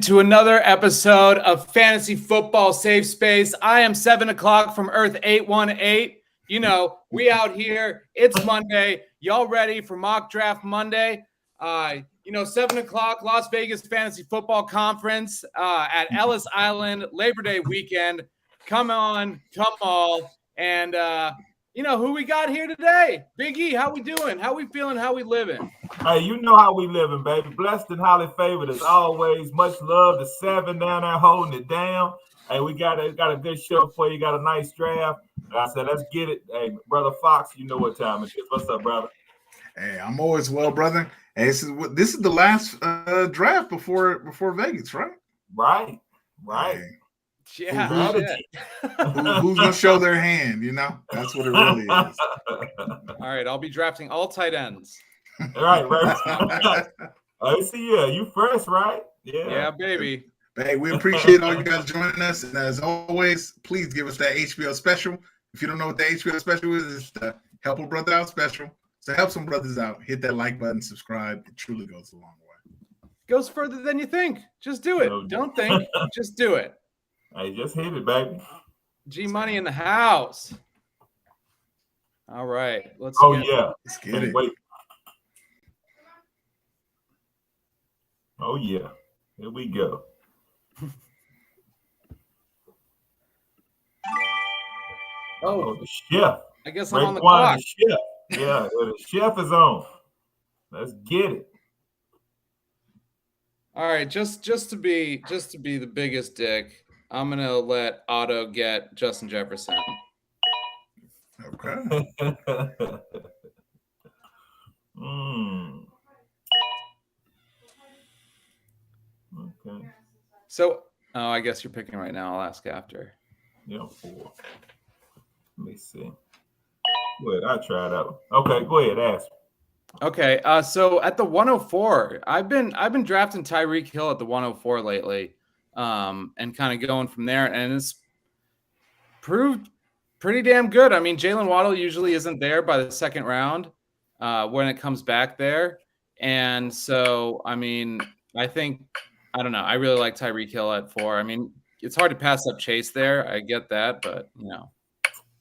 to another episode of Fantasy Football Safe Space. I am 7 o'clock from Earth 818. You know, we out here. It's Monday. Y'all ready for Mock Draft Monday? 7 o'clock, Las Vegas Fantasy Football Conference at Ellis Island, Labor Day weekend. Come on, come all. And, who we got here today? Big E, how we doing? How we feeling? How we living? Hey, you know how we living, baby. Blessed and highly favored as always. Much love to Seven down there holding it down. Hey, we got a good show for you. Got a nice draft. Like I said, let's get it. Hey, brother Fox, you know what time it is. What's up, brother? Hey, I'm always well, brother. Hey, this is the last draft before Vegas, right? Right. Hey. Yeah. Who's gonna show their hand? You know, that's what it really is. All right, I'll be drafting all tight ends. Right. I see. Yeah, you first, right? Yeah, baby. Hey, we appreciate all you guys joining us, and as always, please give us that HBO special. If you don't know what the HBO special is, it's the Help a Brother Out special. So help some brothers out. Hit that like button, subscribe. It truly goes a long way. Goes further than you think. Just do it. Don't think. Just do it. Hey, just hit it, baby. G Money in the house. All right. Let's get it. Wait. Oh, yeah. Here we go. The chef. I guess I'm on the clock. The chef. Yeah, the chef is on. Let's get it. All right, just to be the biggest dick, I'm gonna let Otto get Justin Jefferson. Okay. Okay. So, I guess you're picking right now. I'll ask after. Yeah, 4. Let me see. Go ahead. I try it out. Okay, go ahead. Ask. Okay. So at the 104, I've been drafting Tyreek Hill at the 104 lately, and kind of going from there, and it's proved pretty damn good. I mean, Jalen Waddle usually isn't there by the second round when it comes back there, and so I mean, I don't know. I really like Tyreek Hill at 4. I mean, it's hard to pass up Chase there. I get that, but you know.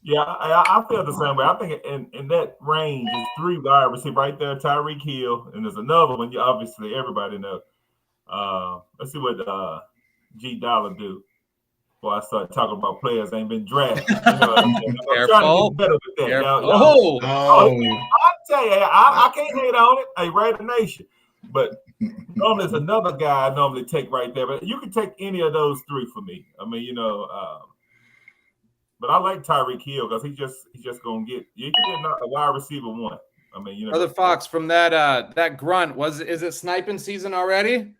Yeah, I feel the same way. I think in that range is 3 wide receivers right there, Tyreek Hill, and there's another one. You obviously everybody know. Let's see what G Dollar do before I start talking about players ain't been drafted. You know, I'm trying to get better with that. Y'all. I tell you, I can't hate on it. Hey, Raider Nation, but normally there's another guy I normally take right there. But you can take any of those 3 for me. I mean, but I like Tyreek Hill because he's just gonna get a wide receiver 1. I mean, Brother Fox, from that grunt, is it sniping season already?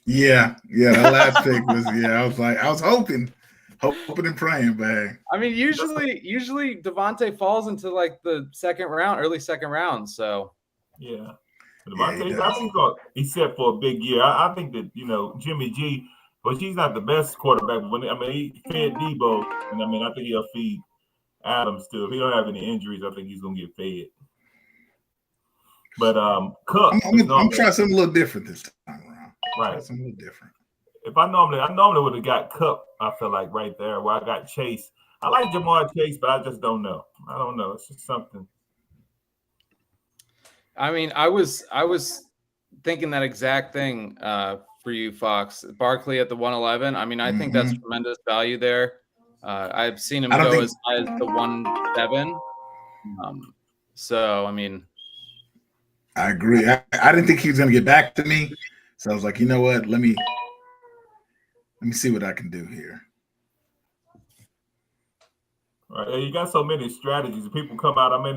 Yeah. That last pick was I was hoping and praying, but hey. I mean, usually Devontae falls into like the second round, early second round. So yeah. Devontae, I think he's set for a big year. I think that Jimmy G. But he's not the best quarterback. He fed Debo, and I think he'll feed Adams too. If he don't have any injuries, I think he's gonna get fed. But Cook, I'm trying something a little different this time around. Right, something a little different. If I normally would have got Cook. I feel like right there where I got Chase. I like Jamar Chase, but I just don't know. I don't know. It's just something. I mean, I was thinking that exact thing. For you, Fox. Barkley at the 111. I mean, I think that's tremendous value there. I've seen him go as high as the 1.7. So, I mean. I agree. I didn't think he was going to get back to me. So I was like, you know what? Let me see what I can do here. All right. You got so many strategies. People come out. I mean,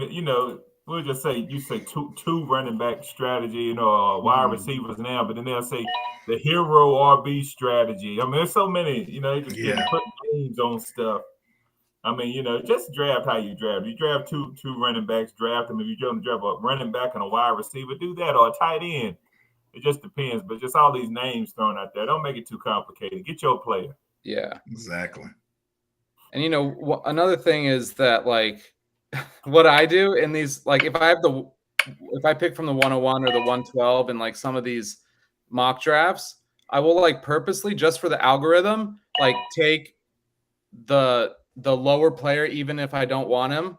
we'll just say two running back strategy, wide receivers now, but then they'll say the hero RB strategy. I mean, there's so many, they just put names on stuff. I mean, just draft how you draft. You draft two running backs, draft them. If you're going to draft a running back and a wide receiver, do that, or a tight end. It just depends. But just all these names thrown out there, don't make it too complicated. Get your player. Yeah. Exactly. And, another thing is that, like, what I do in these, like, if I pick from the 101 or the 112 and like some of these mock drafts, I will like purposely just for the algorithm, like take the lower player even if I don't want him,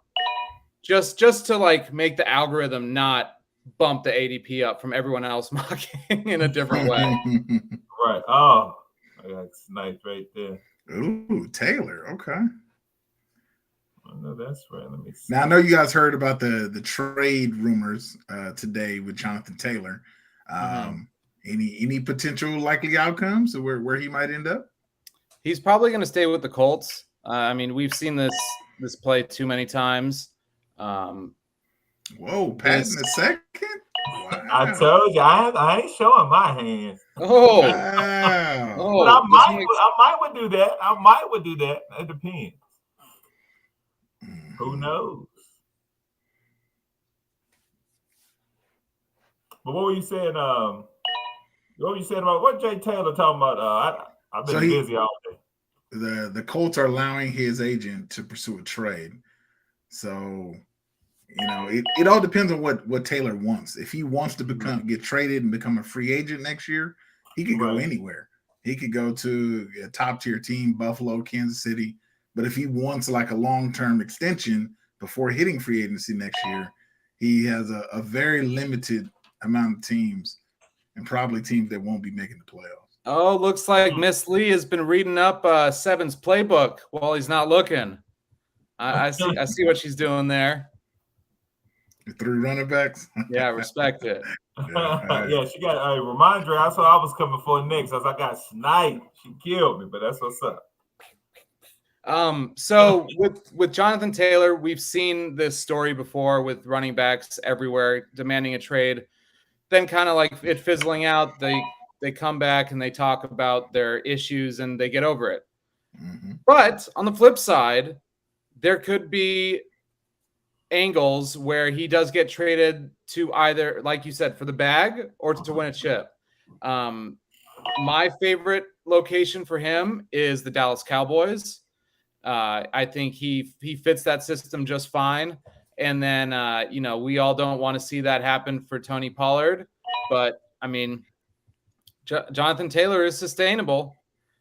just to like make the algorithm not bump the ADP up from everyone else mocking in a different way. Right. Oh, that's nice right there. Ooh, Taylor. Okay. No, that's right. Let me see. Now I know you guys heard about the trade rumors today with Jonathan Taylor. Any potential likely outcomes of where he might end up? He's probably going to stay with the Colts. I mean, we've seen this play too many times. Whoa, Pat in the second. Wow. I told you I ain't showing my hands. Oh, wow. Oh, But I might would do that. I might would do that. It depends. Who knows? But what were you saying? What were you saying about what Jay Taylor talking about? I've been busy all day. The Colts are allowing his agent to pursue a trade. So, you know, it all depends on what Taylor wants. If he wants to get traded and become a free agent next year, he could go anywhere. He could go to a top tier team, Buffalo, Kansas City. But if he wants like a long-term extension before hitting free agency next year, he has a very limited amount of teams and probably teams that won't be making the playoffs. Oh, looks like Miss Lee has been reading up Seven's playbook while he's not looking. I see what she's doing there. The 3 running backs. Yeah, respect it. Yeah, she got a reminder. I saw I was coming for next. I got sniped. She killed me, but that's what's up. So with Jonathan Taylor, we've seen this story before with running backs everywhere demanding a trade, then kind of like it fizzling out. They come back and they talk about their issues and they get over it. Mm-hmm. But on the flip side, there could be angles where he does get traded to either, like you said, for the bag or to win a chip. My favorite location for him is the Dallas Cowboys. I think he fits that system just fine. And then, we all don't want to see that happen for Tony Pollard. But, I mean, Jonathan Taylor is sustainable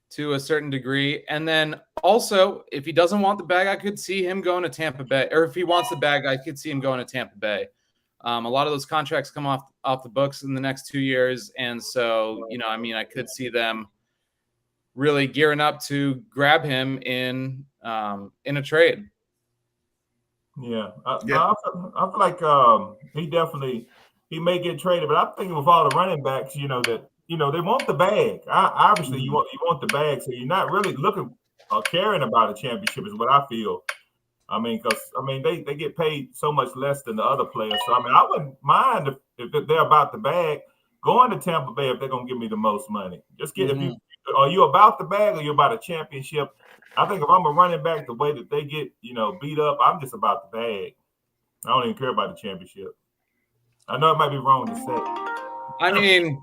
to a certain degree. And then also, if he doesn't want the bag, I could see him going to Tampa Bay. Or if he wants the bag, I could see him going to Tampa Bay. A lot of those contracts come off the books in the next 2 years. And so, I could see them really gearing up to grab him in a trade. Yeah, I feel like he may get traded, but I'm thinking with all the running backs, they want the bag. Obviously, you want the bag, so you're not really looking or caring about a championship, is what I feel. I mean, because they get paid so much less than the other players. So I wouldn't mind if they're about the bag going to Tampa Bay if they're gonna give me the most money. Just get are you about the bag or you about a championship? I think if I'm a running back, the way that they get, beat up, I'm just about the bag. I don't even care about the championship. I know it might be wrong to say. I mean,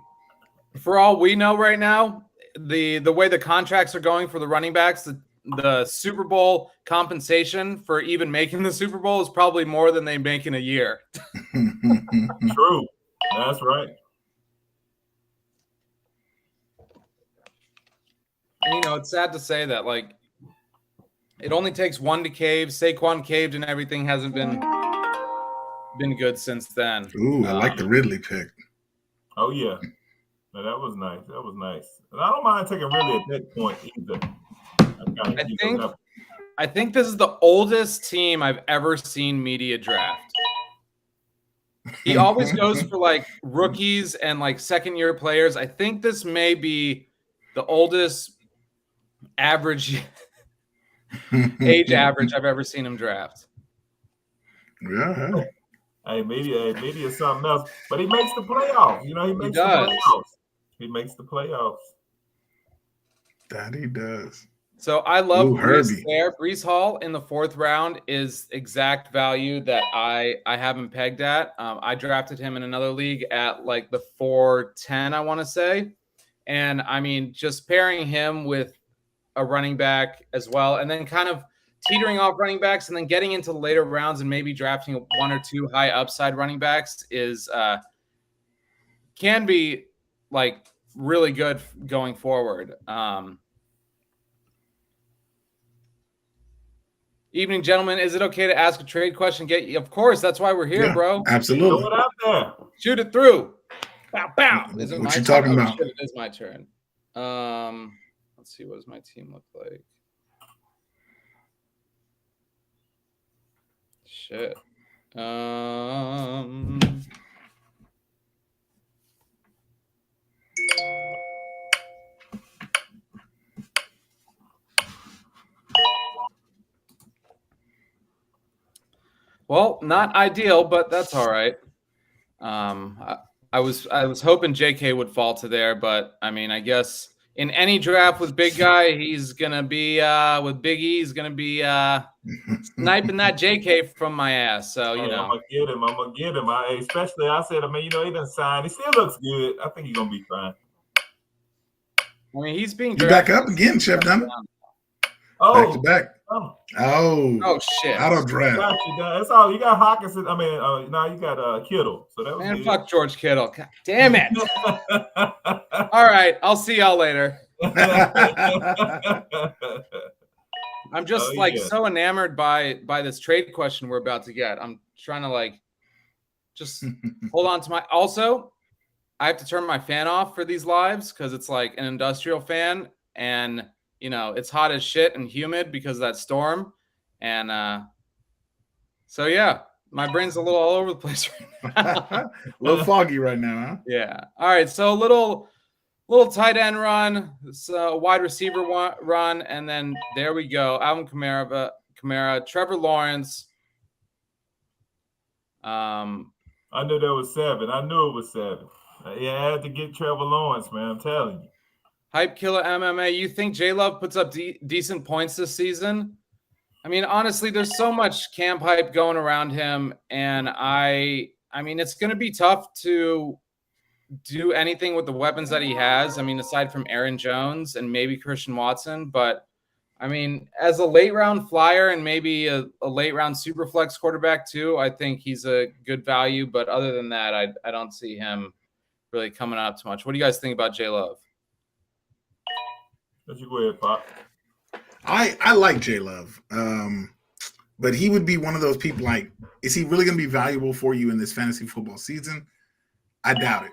for all we know right now, the way the contracts are going for the running backs, the Super Bowl compensation for even making the Super Bowl is probably more than they make in a year. True. That's right. And, it's sad to say that, like, it only takes one to cave. Saquon caved and everything hasn't been good since then. Ooh, I like the Ridley pick. Oh, yeah. No, that was nice. That was nice. And I don't mind taking Ridley at that point either. I think this is the oldest team I've ever seen media draft. He always goes for, like, rookies and, like, second-year players. I think this may be the oldest average age average I've ever seen him draft. Yeah. Hey, media is something else. But he makes the playoffs. He makes the playoffs. He makes the playoffs. That he does. So I love Breece there. Breece Hall in the 4th round is exact value that I have him pegged at. I drafted him in another league at like the 410, I want to say. And I mean, just pairing him with a running back as well, and then kind of teetering off running backs and then getting into the later rounds and maybe drafting 1 or 2 high upside running backs is can be like really good going forward. Evening, gentlemen. Is it okay to ask a trade question? Of course. That's why we're here, Yeah, bro. absolutely. Throw it out there. Shoot it through. Bow, bow. Is it What my you turn? talking about? Shit, it is my turn. Let's see. What does my team look like? Shit. Well, not ideal, but that's all right. I was hoping JK would fall to there, but I mean, I guess in any draft with big guy, he's gonna be with Big E, he's gonna be sniping that JK from my ass. So you know, I'm gonna get him. Especially, I said, I mean, he didn't sign. He still looks good. I think he's gonna be fine. I mean, he's being you back up again, Chef Dunn. Back to back. Oh shit! Auto draft. That's all. You got Hawkinson. I mean, now you got Kittle. So that was good. Fuck George Kittle. God damn it! All right, I'll see y'all later. I'm just so enamored by this trade question we're about to get. I'm trying to just hold on to my. Also, I have to turn my fan off for these lives because it's like an industrial fan, and it's hot as shit and humid because of that storm, and so yeah, my brain's a little all over the place right now. A little foggy right now, huh? Yeah. All right. So a little tight end run, so wide receiver run, and then there we go. Alvin Kamara, Trevor Lawrence. I knew that was 7. I knew it was 7. Yeah, I had to get Trevor Lawrence, man. I'm telling you. Hype Killer MMA. You think J Love puts up decent points this season? I mean, honestly, there's so much camp hype going around him, and I mean, it's going to be tough to do anything with the weapons that he has. I mean, aside from Aaron Jones and maybe Christian Watson, but I mean, as a late round flyer and maybe a late round super flex quarterback too, I think he's a good value. But other than that, I don't see him really coming up too much. What do you guys think about J Love? Let you go ahead, Pop. I like J Love, but he would be one of those people. Is he really going to be valuable for you in this fantasy football season? I doubt it.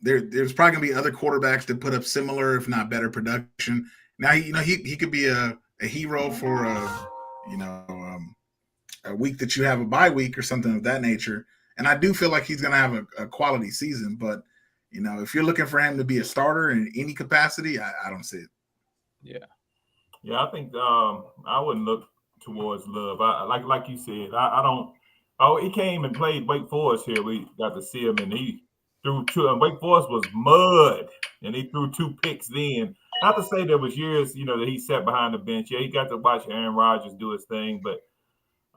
There's probably going to be other quarterbacks that put up similar, if not better, production. Now, he could be a hero for a week that you have a bye week or something of that nature. And I do feel like he's going to have a quality season. But if you're looking for him to be a starter in any capacity, I don't see it. Yeah, I think I wouldn't look towards Love. Like you said, I don't. Oh, he came and played Wake Forest here. We got to see him, and he threw 2. And Wake Forest was mud, and he threw 2 picks then. Not to say there was years, that he sat behind the bench. Yeah, he got to watch Aaron Rodgers do his thing, but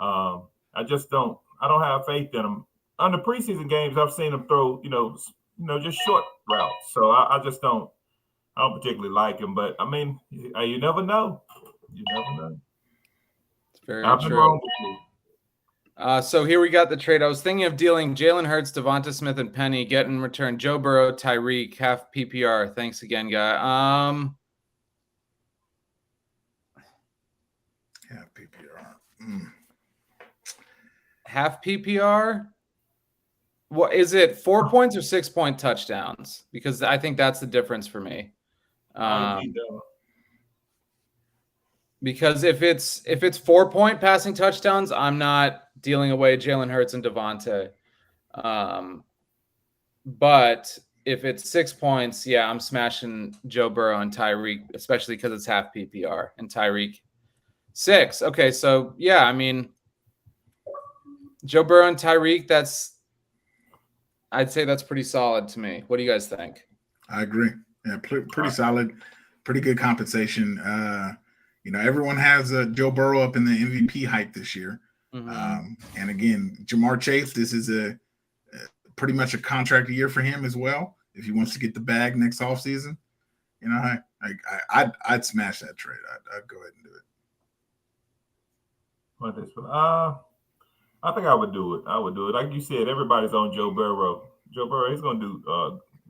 I just don't. I don't have faith in him. On the preseason games, I've seen him throw, just short routes. So I just don't. I don't particularly like him, but I mean, you never know. You never know. It's very I've been true. wrong with you. So here we got the trade. I was thinking of dealing Jalen Hurts, Devonta Smith, and Penny. Get in return Joe Burrow, Tyreek, half PPR. Thanks again, guy. Half PPR. Half PPR. What is it? 4 points or 6 point touchdowns? Because I think that's the difference for me. Because if it's 4 point passing touchdowns, I'm not dealing away Jalen Hurts and Devonta. But if it's 6 points, yeah, I'm smashing Joe Burrow and Tyreek, especially because it's half PPR and Tyreek 6. Okay, so yeah, I mean, Joe Burrow and Tyreek, I'd say that's pretty solid to me. What do you guys think? I agree. Yeah, pretty solid, pretty good compensation. Everyone has Joe Burrow up in the MVP hype this year. Mm-hmm. And again, Jamar Chase, this is a pretty much a contract year for him as well. If he wants to get the bag next offseason, I'd smash that trade. I'd go ahead and do it. I think I would do it. Like you said, everybody's on Joe Burrow. Joe Burrow, he's going to do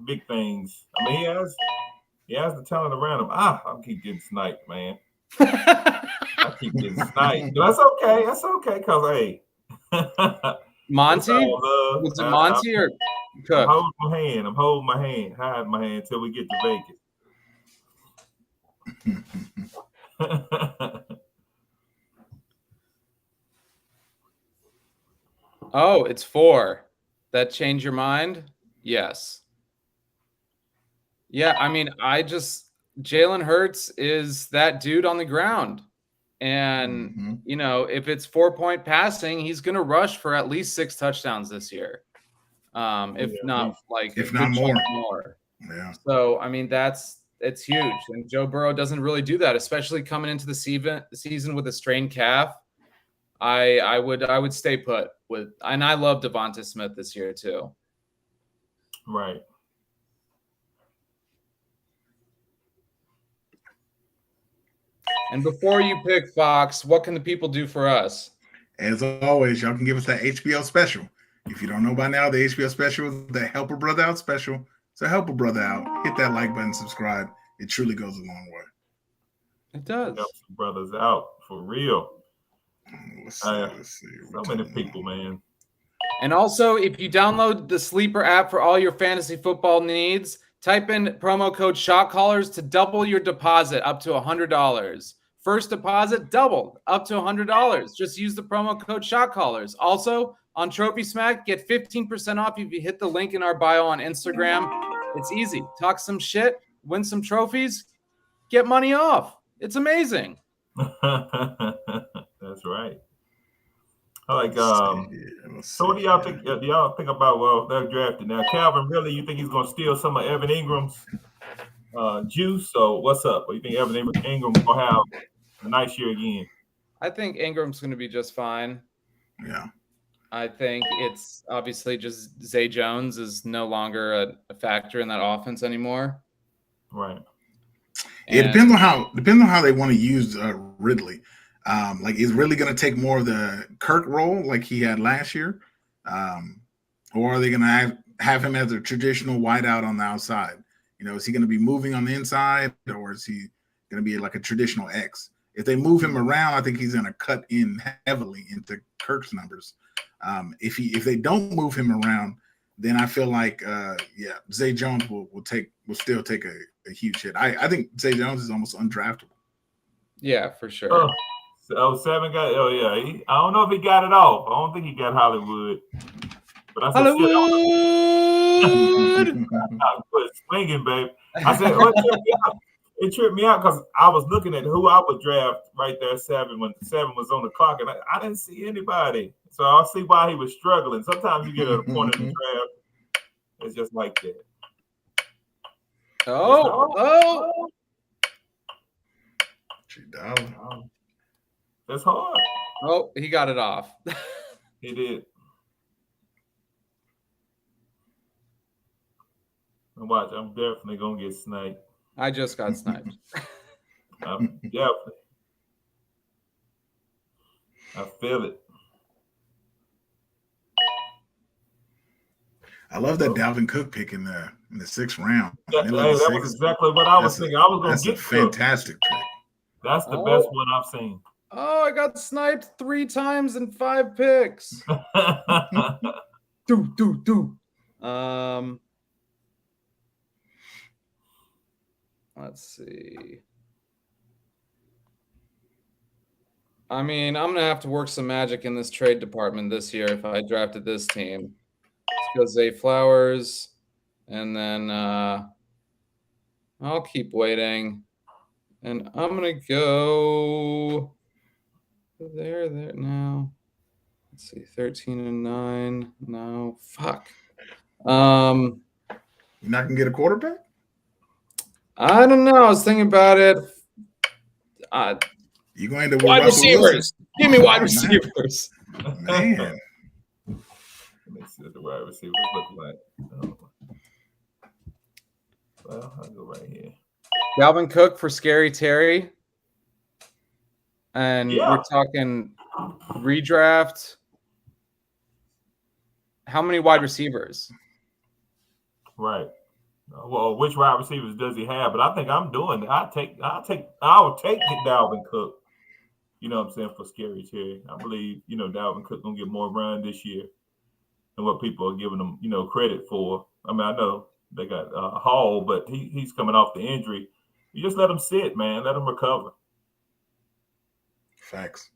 big things. I mean, he has the talent around him. I keep getting sniped, man. I keep getting sniped. But that's okay. That's okay, cause hey, Monty? love. Was it Monty or Cook? I'm holding my hand. Hide my hand until we get to Vegas. Oh, it's 4. That changed your mind? Yes. Yeah, I mean, Jalen Hurts is that dude on the ground. And, you know, if it's 4-point passing, he's going to rush for at least 6 touchdowns this year. If not more. Yeah. So, I mean, it's huge. And Joe Burrow doesn't really do that, especially coming into the season with a strained calf. I would stay put with, and I love Devonta Smith this year too. Right. And before you pick Fox, what can the people do for us? As always, y'all can give us that HBO special. If you don't know by now, the HBO special is the Help a Brother Out special. So help a brother out. Hit that like button, subscribe. It truly goes a long way. It does. Help some brothers out for real. Let's see. So many people, man. And also, if you download the Sleeper app for all your fantasy football needs, type in promo code ShotCallers to double your deposit up to $100. First deposit doubled up to $100. Just use the promo code ShotCallers. Also, on Trophy Smack, get 15% off if you hit the link in our bio on Instagram. It's easy. Talk some shit, win some trophies, get money off. It's amazing. That's right. Like, so what do y'all think? Do y'all think about, well, they're drafted now? Calvin, really, you think he's going to steal some of Evan Ingram's juice? So what's up? Or you think Evan Ingram will have a nice year again? I think Ingram's going to be just fine. Yeah. I think it's obviously just Zay Jones is no longer a factor in that offense anymore. Right. It depends on how they want to use Ridley. Like, is Ridley going to take more of the Kirk role like he had last year, or are they going to have him as a traditional wideout on the outside? You know, is he going to be moving on the inside, or is he going to be like a traditional X? If they move him around, I think he's going to cut in heavily into Kirk's numbers. If they don't move him around, then I feel like Zay Jones will still take a huge hit. I think Zay Jones is almost undraftable. Yeah, for sure. Seven got. Oh yeah, I don't know if he got it off. I don't think he got Hollywood. But I said, Hollywood. I put swinging, babe. I said, it tripped me out because I was looking at who I would draft right there at 7 when 7 was on the clock, and I didn't see anybody. So I'll see why he was struggling. Sometimes you get at a point in the draft, it's just like that. Oh. That's hard. Oh, he got it off. He did. And watch, I'm definitely gonna get sniped. I just got sniped. Definitely. I feel it. I love that Dalvin Cook pick in the 6th round. That was exactly what I was thinking. I was gonna get a fantastic pick. That's the best one I've seen. Oh, I got sniped 3 times in 5 picks. Let's see. I mean, I'm gonna have to work some magic in this trade department this year if I drafted this team. Let's go Zay Flowers, and then I'll keep waiting. And I'm gonna go there now. Let's see, 13 and 9. No, fuck. You're not gonna get a quarterback? I don't know. I was thinking about it. You're going to wide receivers. Give me wide receivers. Man. Let me see what the wide receivers look like. Well, I'll go right here. Dalvin Cook for Scary Terry. And we're talking redraft. How many wide receivers? Right. Well, which wide receivers does he have? But I think I'm doing it. I'll take Dalvin Cook. You know what I'm saying, for Scary Terry. I believe, Dalvin Cook gonna get more run this year than what people are giving him, credit for. I mean, I know they got Hall, but he's coming off the injury. You just let him sit, man. Let him recover. Facts.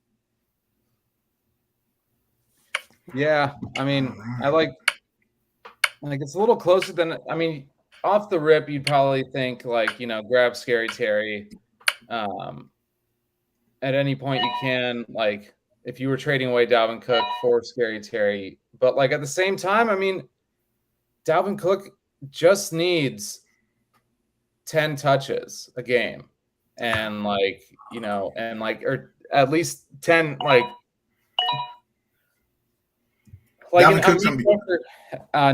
Yeah, I mean, I like it's a little closer than off the rip, you'd probably think grab Scary Terry. At any point you can, if you were trading away Dalvin Cook for Scary Terry, but at the same time, Dalvin Cook just needs 10 touches a game, and or at least 10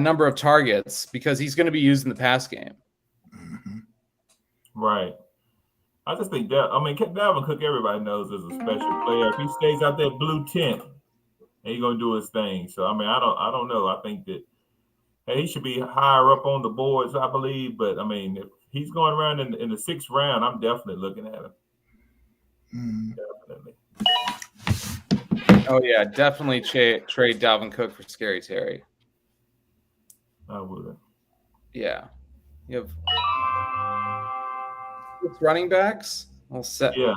number of targets, because he's going to be used in the pass game. Mm-hmm. Right. I just think Dalvin Cook, everybody knows, is a special player. If he stays out that blue tent, he's gonna do his thing. So I don't know. I think that he should be higher up on the boards, I believe. But if he's going around in the 6th round, I'm definitely looking at him. Mm-hmm. Definitely. Oh yeah, definitely trade Dalvin Cook for Scary Terry. I would. Yeah, you have running backs. All set. Yeah,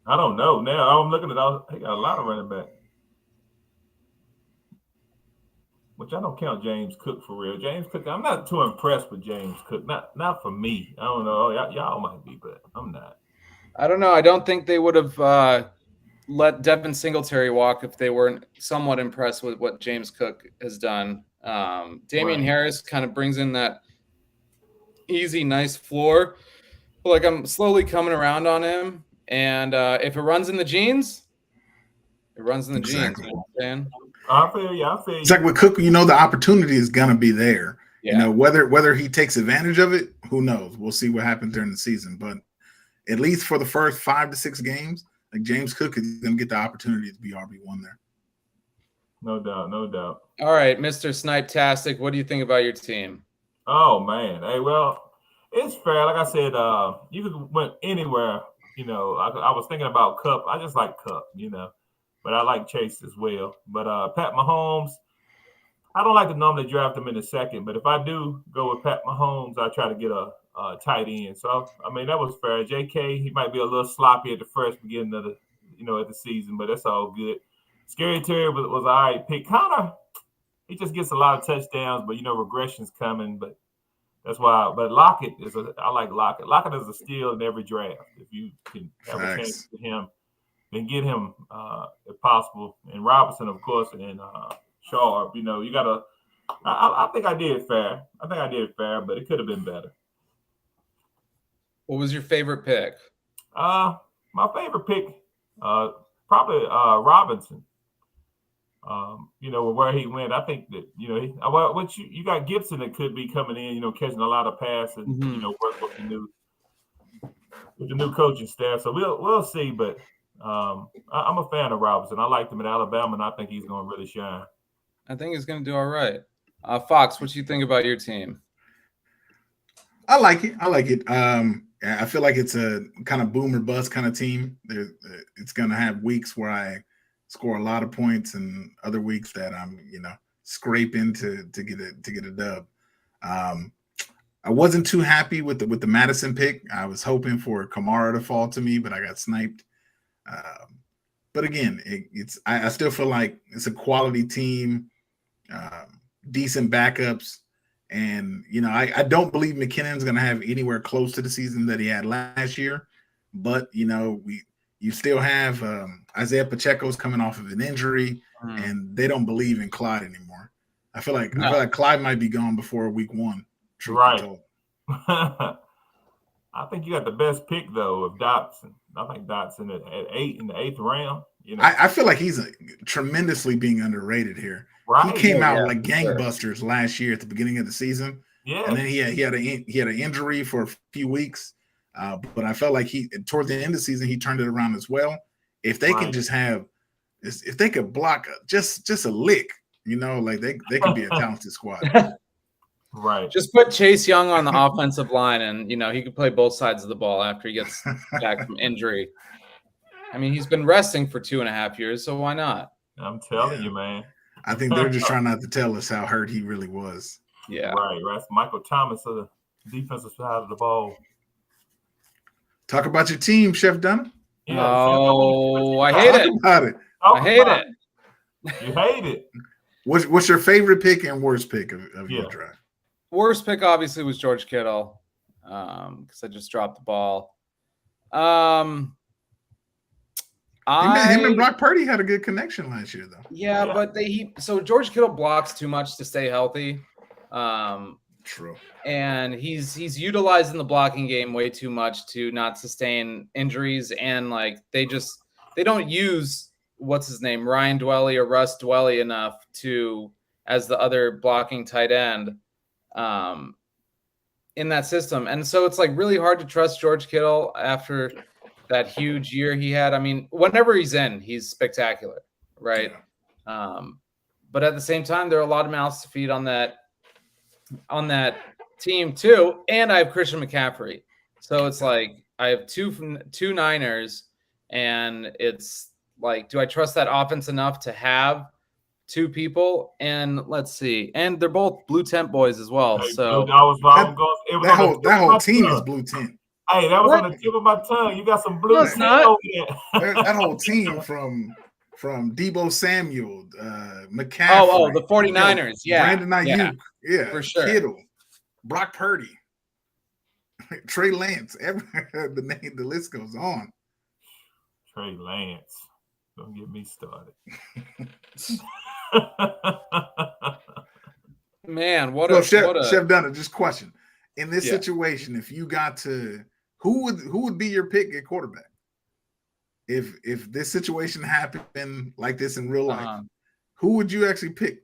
I don't know. Now I'm looking at they got a lot of running back, which I don't count James Cook for real. James Cook, I'm not too impressed with James Cook. Not for me. I don't know. Y'all might be, but I'm not. I don't know. I don't think they would have let Devin Singletary walk if they weren't somewhat impressed with what James Cook has done. Damian Harris kind of brings in that easy, nice floor. But I'm slowly coming around on him, and if it runs in the genes, it runs in the genes. You know what I'm saying? I feel you. It's like with Cook, the opportunity is gonna be there. Yeah. Whether he takes advantage of it, who knows? We'll see what happens during the season. But at least for the first 5 to 6 games, James Cook is gonna get the opportunity to be RB1 there. No doubt, no doubt. All right, Mr. Snipe-tastic, what do you think about your team? Oh man, hey, well, it's fair. Like I said, you could went anywhere. I was thinking about Kupp. I just like Kupp, but I like Chase as well. But Pat Mahomes, I don't like to normally draft him in the 2nd, but if I do go with Pat Mahomes, I try to get a tight end. So that was fair. JK, he might be a little sloppy at the first beginning of the at the season, but that's all good. Scary Terry was all right pick. He just gets a lot of touchdowns, but regression's coming. But that's why. But Lockett I like Lockett. Lockett is a steal in every draft. If you can have a chance to him, then get him if possible. And Robinson, of course, and Sharp. You gotta. I think I did fair. But it could have been better. What was your favorite pick? My favorite pick, probably Robinson. Where he went, I think that you got Gibson that could be coming in, catching a lot of passes, work with the new coaching staff. So we'll see, but I'm a fan of Robinson. I liked him at Alabama, and I think he's going to really shine. I think he's going to do all right. Fox, what do you think about your team? I like it. I feel like it's a kind of boom or bust kind of team. It's going to have weeks where I score a lot of points and other weeks that I'm, scraping to get a dub. I wasn't too happy with the Madison pick. I was hoping for Kamara to fall to me, but I got sniped. But again, I still feel like it's a quality team, decent backups. And, I don't believe McKinnon's going to have anywhere close to the season that he had last year. But, you still have Isaiah Pacheco's coming off of an injury, and they don't believe in Clyde anymore. I feel like Clyde might be gone before week 1. Right. I think you got the best pick, though, of Dotson. I think Dotson at 8 in the 8th round. I feel like he's tremendously being underrated here. Right. He came out like gangbusters last year at the beginning of the season. Yeah. And then he had an injury for a few weeks. But I felt like toward the end of the season, he turned it around as well. If they can just if they could block just a lick, they could be a talented squad. Right. Just put Chase Young on the offensive line, and he could play both sides of the ball after he gets back from injury. I mean, he's been resting for 2.5 years, so why not? I'm telling you, man. I think they're just trying not to tell us how hurt he really was. Yeah. Right. That's Michael Thomas of the defensive side of the ball. Talk about your team, Chef Dunham. Yeah, I hate it. About it. I hate it. You hate it. What's your favorite pick and worst pick of your draft? Worst pick obviously was George Kittle, because I just dropped the ball. Him and Brock Purdy had a good connection last year, though. Yeah, but so George Kittle blocks too much to stay healthy. True. And he's utilizing the blocking game way too much to not sustain injuries, and like they don't use what's his name, Ryan Dwelly or Russ Dwelly enough as the other blocking tight end in that system. And so it's like really hard to trust George Kittle after that huge year he had. I mean, whenever he's in, he's spectacular, right? Yeah. But at the same time, there are a lot of mouths to feed on that team too. And I have Christian McCaffrey. So it's like I have two Niners, and it's like, do I trust that offense enough to have two people? And let's see. And they're both blue tent boys as well. So that whole team is blue tent. Hey, that was on the tip of my tongue. You got some blue tent over there. That whole team from Deebo Samuel, McCaffrey. Oh, the 49ers. Brandon Ayuk. Yeah, for sure. Kittle, Brock Purdy, Trey Lance. The list goes on. Trey Lance. Don't get me started. Man, Chef Dunner, just question. In this situation, if you got to, who would be your pick at quarterback? If this situation happened like this in real life, who would you actually pick?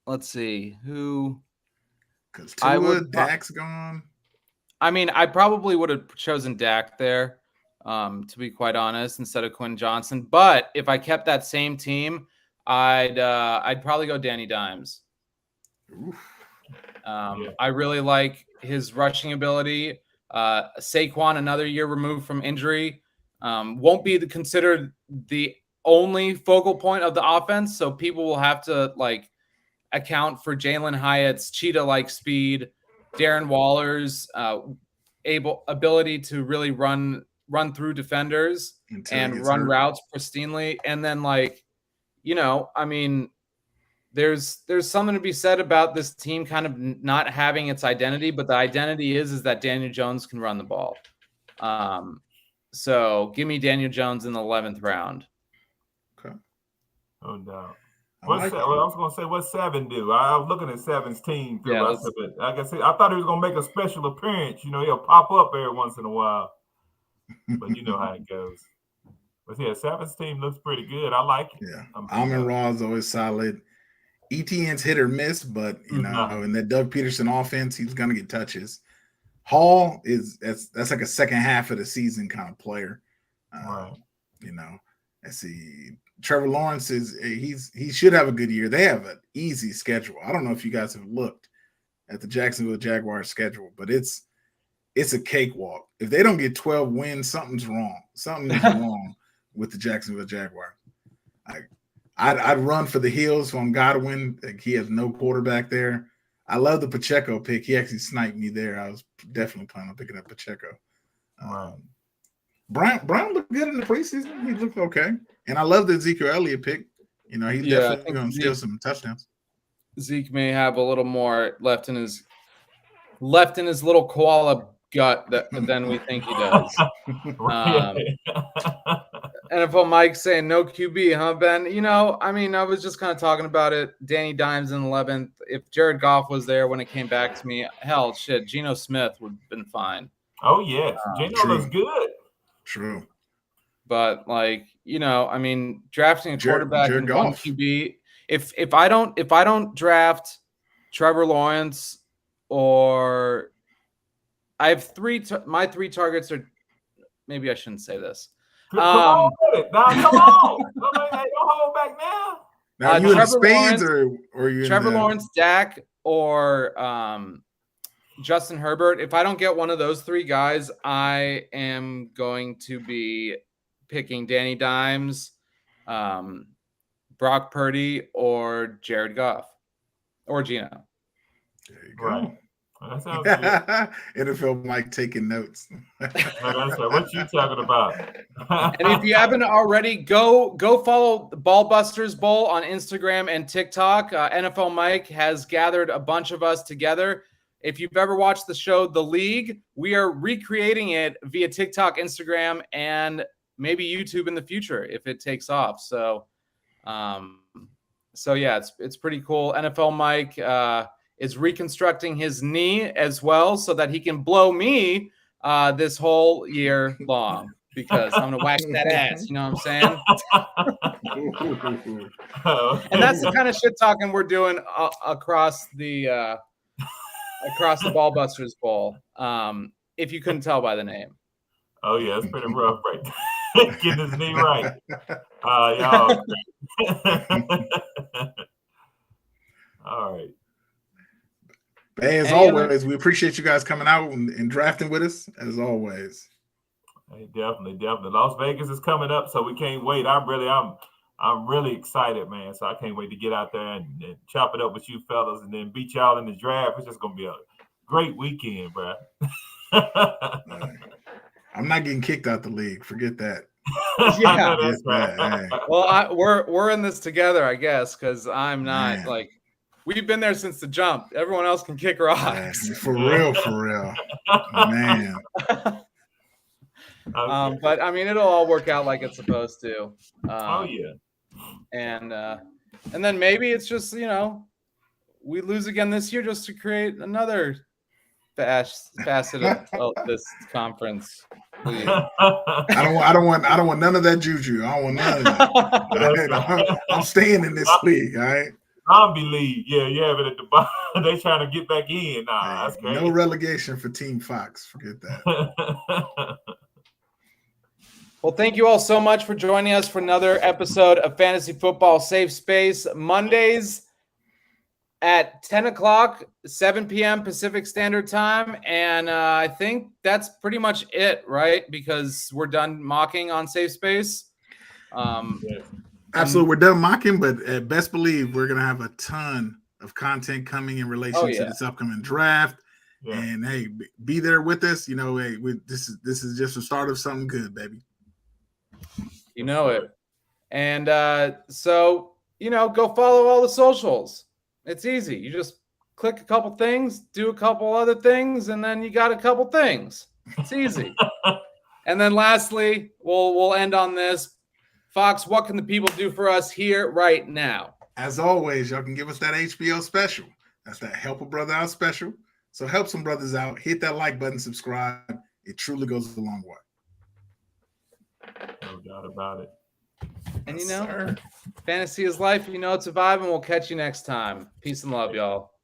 Let's see. Who? Because Dak's gone. I mean, I probably would have chosen Dak there, to be quite honest, instead of Quinn Johnson. But if I kept that same team, I'd probably go Danny Dimes. I really like his rushing ability. Saquon, another year removed from injury, won't be considered the only focal point of the offense. So people will have to account for Jalen Hyatt's cheetah-like speed, Darren Waller's ability to really run through defenders and run routes pristinely. And then I mean, there's something to be said about this team kind of not having its identity, but the identity is that Daniel Jones can run the ball. So give me Daniel Jones in the 11th round. Okay. No doubt. I was going to say, what's Seven do? I was looking at Seven's team. Like I said, I thought he was going to make a special appearance. He'll pop up every once in a while. But you know how it goes. But yeah, Seven's team looks pretty good. I like it. Yeah. Amon-Ra is always solid. ETN's hit or miss, but in that Doug Peterson offense, he's going to get touches. Hall that's like a second half of the season kind of player. Right. Let's see. Trevor Lawrence he should have a good year. They have an easy schedule. I don't know if you guys have looked at the Jacksonville Jaguars schedule, but it's a cakewalk. If they don't get 12 wins, something's wrong. Something's wrong with the Jacksonville Jaguars. I'd run for the hills on Godwin. He has no quarterback there. I love the Pacheco pick. He actually sniped me there. I was definitely planning on picking up Pacheco. Brown looked good in the preseason. He looked okay. And I love the Ezekiel Elliott pick. He's definitely going to steal some touchdowns. Zeke may have a little more left in his little koala gut than we think he does. NFL Mike saying no QB, huh, Ben? I was just kind of talking about it. Danny Dimes in 11th. If Jared Goff was there when it came back to me, hell, shit, Geno Smith would have been fine. Oh, yes. Geno looks good. True. But drafting a quarterback and one QB. If I don't draft Trevor Lawrence, or I have my three targets are, maybe I shouldn't say this. Come on with it. Now, come on. Don't hold back now. Now, are you in Trevor spades Lawrence, or you Trevor in the, Lawrence, Dak, or Justin Herbert. If I don't get one of those three guys, I am going to be picking Danny Dimes, Brock Purdy, or Jared Goff, or Gino. There you go. Right. That sounds good. NFL Mike taking notes. Like I said, what you talking about? And if you haven't already, go follow the Ballbusters Bowl on Instagram and TikTok. NFL Mike has gathered a bunch of us together. If you've ever watched the show The League, we are recreating it via TikTok, Instagram, and maybe YouTube in the future if it takes off. So yeah, it's pretty cool. NFL Mike is reconstructing his knee as well so that he can blow me this whole year long, because I'm gonna wax that ass. You know what I'm saying? And that's the kind of shit talking we're doing across the Ballbusters Bowl. If you couldn't tell by the name. Oh yeah, it's pretty rough, right? Getting his knee right. Y'all. All right. Hey, as always, we appreciate you guys coming out and drafting with us, as always. Hey, definitely. Las Vegas is coming up, so we can't wait. I'm really excited, man. So I can't wait to get out there and chop it up with you fellas and then beat y'all in the draft. It's just gonna be a great weekend, bro. I'm not getting kicked out the league. Forget that. Yeah, that's right. Well, we're in this together, I guess, because I'm not Man. We've been there since the jump. Everyone else can kick rocks. For real, man. Okay. But I mean, it'll all work out like it's supposed to. Oh yeah. And then maybe it's just, we lose again this year just to create another facet of this conference. I don't want none of that juju. I don't want none of that. I'm staying in this league, all right? Zombie league. Yeah, you have it at the bottom. They trying to get back in. Nah, that's crazy. No relegation for Team Fox. Forget that. Well, thank you all so much for joining us for another episode of Fantasy Football Safe Space. Mondays at 10 o'clock, 7 p.m. Pacific Standard Time. And I think that's pretty much it, right? Because we're done mocking on Safe Space. Absolutely. We're done mocking, but best believe we're going to have a ton of content coming in relation to this upcoming draft. Yeah. And, hey, be there with us. Hey, this is just the start of something good, baby. You know it. And so, go follow all the socials. It's easy. You just click a couple things, do a couple other things, and then you got a couple things. It's easy. And then lastly, we'll end on this. Fox, what can the people do for us here right now? As always, y'all can give us that HBO special. That's that Help a Brother Out special. So help some brothers out. Hit that like button, subscribe. It truly goes a long way. No doubt about it. And fantasy is life. It's a vibe, and we'll catch you next time. Peace and love, y'all.